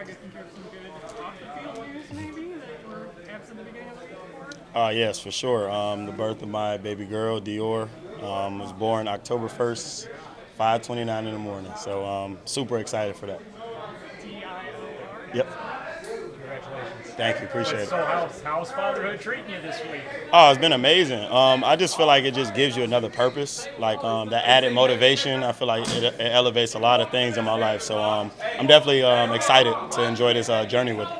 try to think of some good off the field news maybe that were absent at the beginning of the week? Yes, for sure. The birth of my baby girl, Dior, was born October 1st, 5:29 in the morning. So super excited for that. DIOR, Yep. Congratulations. Thank you. Appreciate it. So how's fatherhood treating you this week? Oh, it's been amazing. I just feel like it just gives you another purpose, like that added motivation. I feel like it elevates a lot of things in my life. So I'm definitely excited to enjoy this journey with it.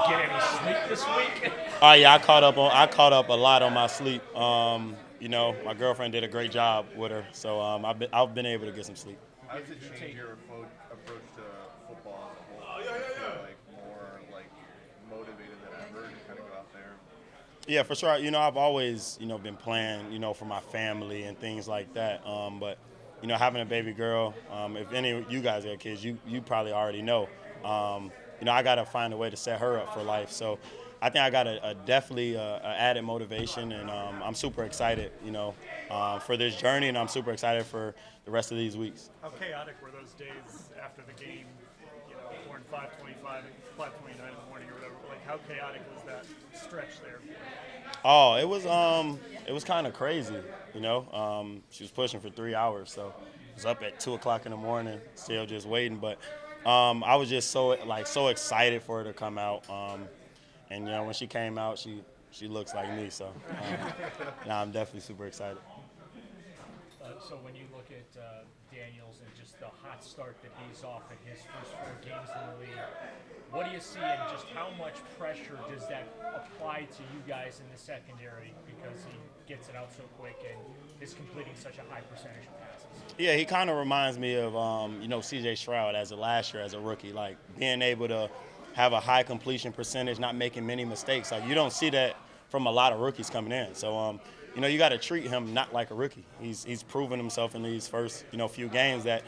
Get any sleep this week? Oh yeah, I caught up a lot on my sleep. My girlfriend did a great job with her, so I've been able to get some sleep. How does it change your approach to football as a whole? Do you feel like more like motivated than ever to kind of go out there? Yeah, for sure. I've always been playing for my family and things like that. But having a baby girl, if any of you guys got kids, you probably already know. I got to find a way to set her up for life. So I think I got a definitely a added motivation, and I'm super excited, for this journey, and I'm super excited for the rest of these weeks. How chaotic were those days after the game? Born 5:25 and 5:29 in the morning or whatever. Like, how chaotic was that stretch there? Oh, it was kind of crazy, She was pushing for 3 hours, so I was up at 2 o'clock in the morning, still just waiting. But I was just so excited for her to come out. And when she came out, she looks like me. So now I'm definitely super excited. So when you look at Daniels and just the hot start that he's off in his first 4 games in the league, what do you see and just how much pressure does that apply to you guys in the secondary because he gets it out so quick and is completing such a high percentage of passes? Yeah, he kind of reminds me of C.J. Stroud as a last year as a rookie, like being able to have a high completion percentage, not making many mistakes. Like you don't see that from a lot of rookies coming in. So you got to treat him not like a rookie. He's proven himself in these first few games that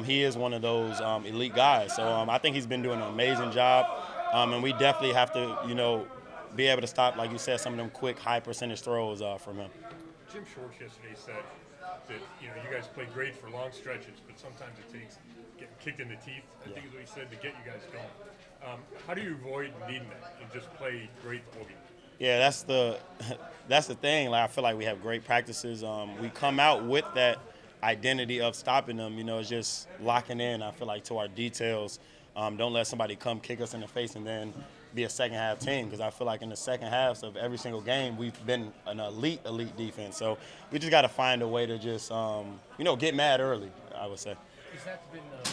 he is one of those elite guys. So I think he's been doing an amazing job, and we definitely have to be able to stop, like you said, some of them quick high percentage throws from him. Jim Schwartz yesterday said that you guys play great for long stretches, but sometimes it takes getting kicked in the teeth. I think is what he said to get you guys going. How do you avoid needing that and just play great the whole game? Yeah, that's the thing. Like I feel like we have great practices. We come out with that identity of stopping them. It's just locking in. I feel like to our details. Don't let somebody come kick us in the face and then be a second half team. Because I feel like in the second halves of every single game, we've been an elite defense. So we just got to find a way to just get mad early, I would say. Has that been the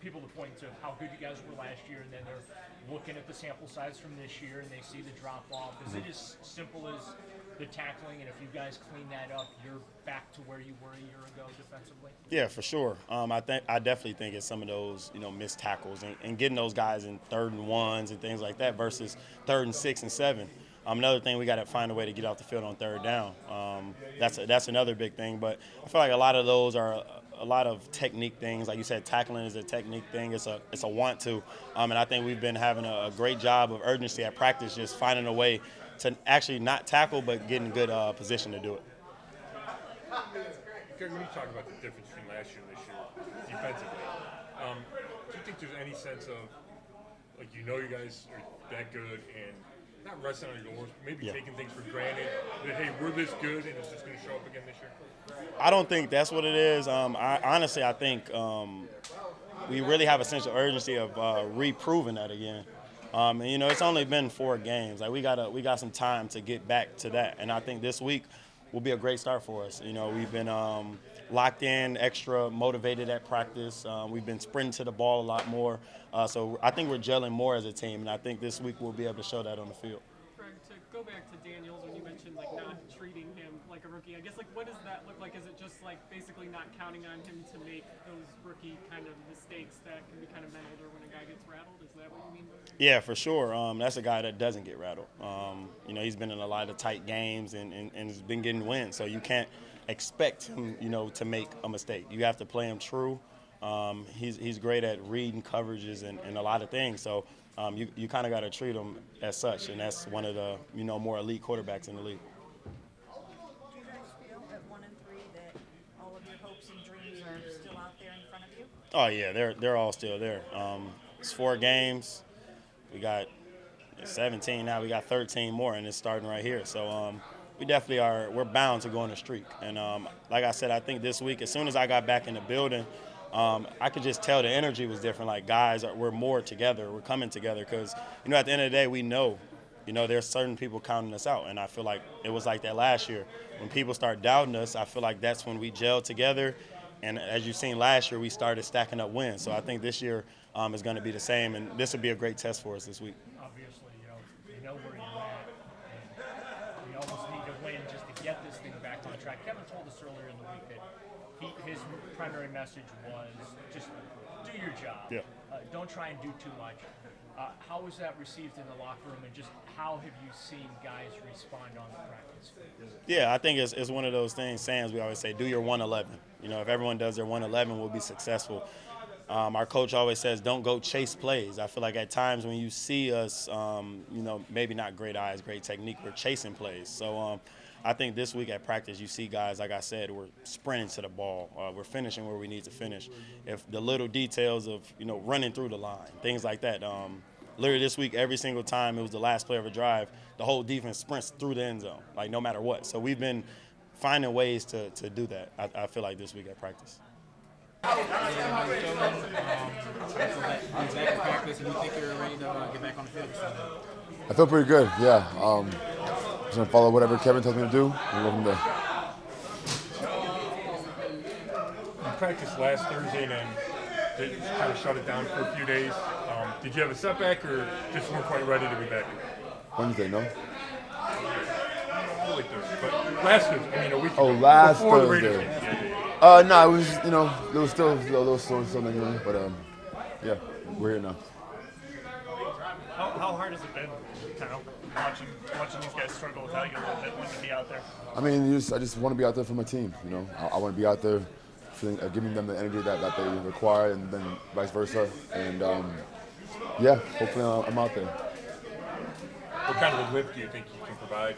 people to point to how good you guys were last year, and then they're looking at the sample size from this year and they see the drop off? Is it as simple as the tackling, and if you guys clean that up, you're back to where you were a year ago defensively? Yeah, for sure. I definitely think it's some of those missed tackles and getting those guys in 3rd and 1s and things like that versus 3rd and 6 and 7. Another thing, we got to find a way to get off the field on 3rd down. That's another big thing. But I feel like a lot of those are a lot of technique things. Like you said, tackling is a technique thing. It's a want to. And I think we've been having a great job of urgency at practice, just finding a way to actually not tackle but get in good position to do it. Greg, when you talk about the difference between last year and this year defensively, do you think there's any sense of, like, you guys are that good and not resting on your laurels, maybe taking things for granted, that, hey, we're this good and it's just going to show up again this year? I don't think that's what it is. I think we really have a sense of urgency of reproving that again. It's only been 4 games. Like we got some time to get back to that, and I think this week will be a great start for us. We've been locked in, extra motivated at practice. We've been sprinting to the ball a lot more. So I think we're gelling more as a team, and I think this week we'll be able to show that on the field. Greg, to go back to Daniels, when you mentioned not treating him like a rookie, I guess what does that look like? Is it just basically not counting on him to make those rookie kind of mistakes that can be kind of mental, or when a guy gets rattled? Is that what you mean? Yeah, for sure. That's a guy that doesn't get rattled. He's been in a lot of tight games and has been getting wins. So you can't expect him, to make a mistake. You have to play him true. He's great at reading coverages and a lot of things. So you kind of got to treat him as such, and that's one of the more elite quarterbacks in the league. Do you guys feel at 1-3 that all of your hopes and dreams are still out there in front of you? Oh yeah, they're all still there. It's 4 games. We got 17 now. We got 13 more, and it's starting right here. So we definitely are. We're bound to go on a streak. And like I said, I think this week, as soon as I got back in the building, I could just tell the energy was different. Like guys, we're more together. We're coming together because at the end of the day, we know. There's certain people counting us out, and I feel like it was like that last year. When people start doubting us, I feel like that's when we gel together. And as you've seen last year, we started stacking up wins. So I think this year is going to be the same, and this will be a great test for us this week. Obviously, you know where you're at. And you almost need to win just to get this thing back on track. Kevin told us earlier in the week that his primary message was just do your job. Yeah. Don't try and do too much. How was that received in the locker room, and just how have you seen guys respond on the practice field? Yeah, I think it's one of those things, Sands, we always say, do your 111. If everyone does their 111, we'll be successful. Our coach always says, don't go chase plays. I feel like at times when you see us, maybe not great eyes, great technique, we're chasing plays. So I think this week at practice, you see guys, like I said, we're sprinting to the ball. We're finishing where we need to finish. If the little details of, running through the line, things like that. Literally this week, every single time it was the last play of a drive, the whole defense sprints through the end zone, like no matter what. So we've been finding ways to do that, I feel like, this week at practice. How you feeling? Back in practice, and you think you're ready to get back on the field this Sunday? I feel pretty good, yeah. Just gonna follow whatever Kevin tells me to do and go from there. You practiced last Thursday and then they kind of shut it down for a few days. Did you have a setback or just weren't quite ready to be back? Wednesday, no? Really Thursday, but last Thursday, a week Oh, ago, last before the Thursday. Raiders game. Yeah. No, it was, there was still lingering, but yeah, we're here now. How hard has it been, kind of watching these guys struggle without you a little bit when you be out there? I mean, I just want to be out there for my team. I want to be out there, giving them the energy that they require, and then vice versa. And yeah, hopefully I'm out there. What kind of a lift do you think you can provide?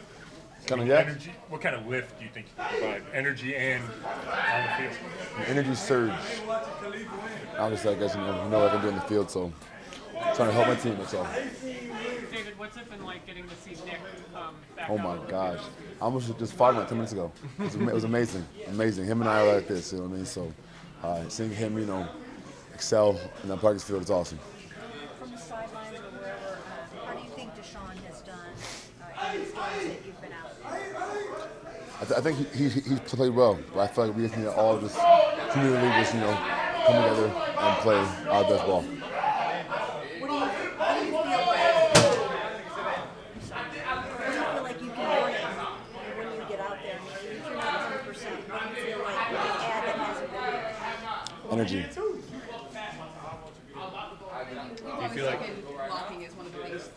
Energy. What kind of lift do you think you can provide? Energy and on the field. An energy surge. Obviously, I guess you know what I can do in the field, so trying to help my team. That's all. David, what's it been like getting to see Nick back? Oh my gosh, I almost just fought him like 10 minutes ago. It was amazing, amazing. Him and I are like this, you know what I mean? So seeing him, excel in that practice field is awesome. From the sidelines or wherever, how do you think Deshaun has done in these games that you've been out? I think he's played well, but I feel like we just need to all just communally just come together and play our best ball. What do you feel like you can bring when you get out there? I mean, you're not 100%. What do you feel like you can add that hasn't been there? Energy. You feel like blocking is one of the things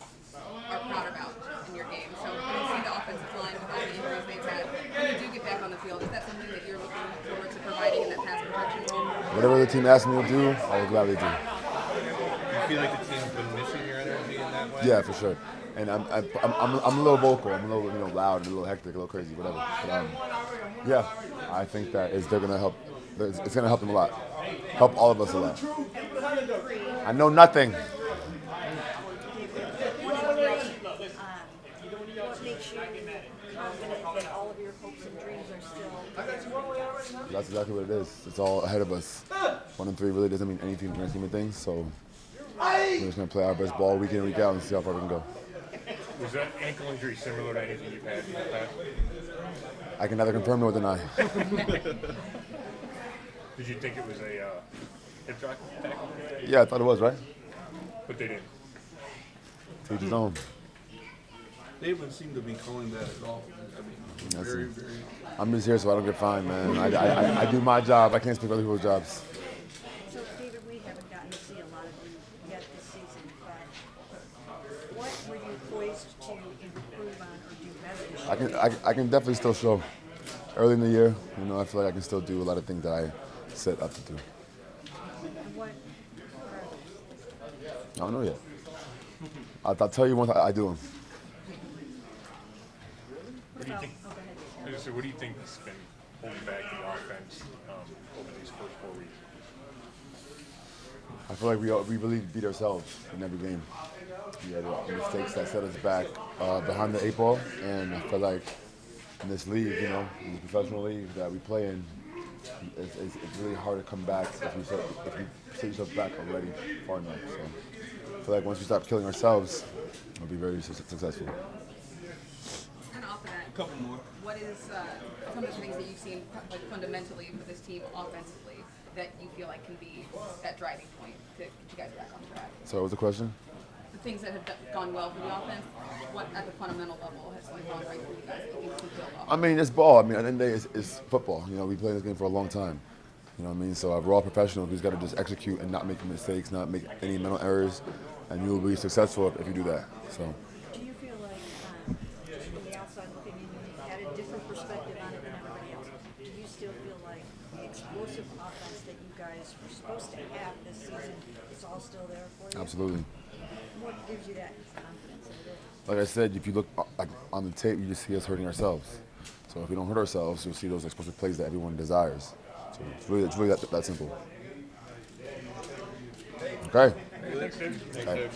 are proud about in your game. So when you see the offensive line with all the injuries they've had, when you do get back on the field, is that something that you're looking forward to providing in that pass protection role? Whatever the team asks me to do, I will gladly do. You feel like the team's been missing your energy in that way? Yeah, for sure. And I'm a little vocal. I'm a little loud, a little hectic, a little crazy, whatever. But yeah, I think that they're gonna help. It's gonna help them a lot. Help all of us a lot. I know nothing. What makes you confident that all of your hopes and dreams are still? That's exactly what it is. It's all ahead of us. 1-3 really doesn't mean anything in the grand scheme of things. So we're just gonna play our best ball week in, week out, and see how far we can go. Was that ankle injury similar to anything you've had in the past? I can neither confirm nor deny. Did you think it was a hip tackle? Yeah, I thought it was, right? But they didn't. To each his own. They haven't seemed to be calling that at all. I mean, very. I'm just here so I don't get fined, man. I do my job. I can't speak for other people's jobs. So, David, we haven't gotten to see a lot of you yet this season, but what were you poised to improve on or do better this year? I can definitely still show. Early in the year, I feel like I can still do a lot of things that I set up to do. And what are those? I don't know yet. I'll tell you once I do them. What do you think? What do you think has been holding back the offense over these first 4 weeks? I feel like we really beat ourselves in every game. We had mistakes that set us back behind the 8 ball, and I feel like in this league, in the professional league that we play in, it's really hard to come back if you set yourself back already far enough. So I feel like once we stop killing ourselves, we'll be very successful. And off of that, A couple more. what is some of the things that you've seen like fundamentally for this team offensively that you feel like can be that driving point to get you guys back on track? So what was the question? The things that have gone well for the offense, what at the fundamental level has like gone right for you guys that you think can build off? I mean, it's ball. I mean, at the end of the day, it's football. We played this game for a long time. You know what I mean? So we're all professionals. We just got to just execute and not make mistakes, not make any mental errors, and you will be successful if you do that. So. Do you feel like, just from the outside looking in, you had a different perspective on it than everybody else? Do you still feel like the explosive offense that you guys were supposed to have this season is all still there for you? Absolutely. What gives you that confidence in it? Like I said, if you look on the tape, you just see us hurting ourselves. So if we don't hurt ourselves, you'll see those explosive plays that everyone desires. So it's really that simple. Okay. Thanks, Dave. Okay.